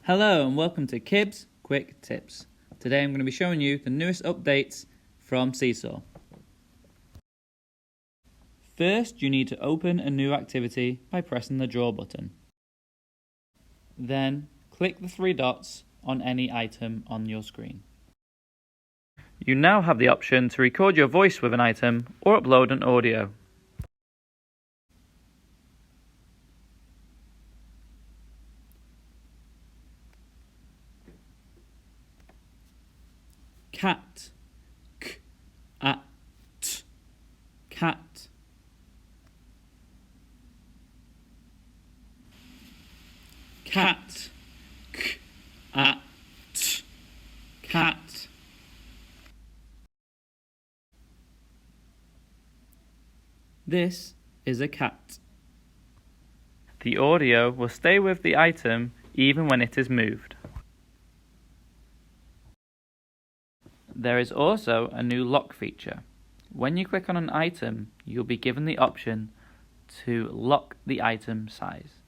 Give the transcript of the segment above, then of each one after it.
Hello and welcome to KIBS Quick Tips. Today I'm going to be showing you the newest updates from Seesaw. First, you need to open a new activity by pressing the Draw button. Then, click the three dots on any item on your screen. You now have the option to record your voice with an item or upload an audio. Cat, k-at, cat. Cat, k-at, cat. This is a cat. The audio will stay with the item even when it is moved. There is also a new lock feature. When you click on an item, you'll be given the option to lock the item size.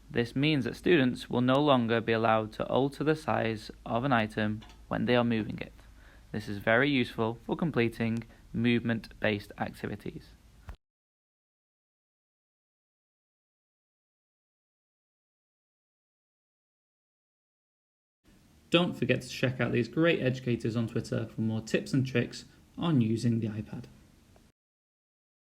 This means that students will no longer be allowed to alter the size of an item when they are moving it. This is very useful for completing movement-based activities. Don't forget to check out these great educators on Twitter for more tips and tricks on using the iPad.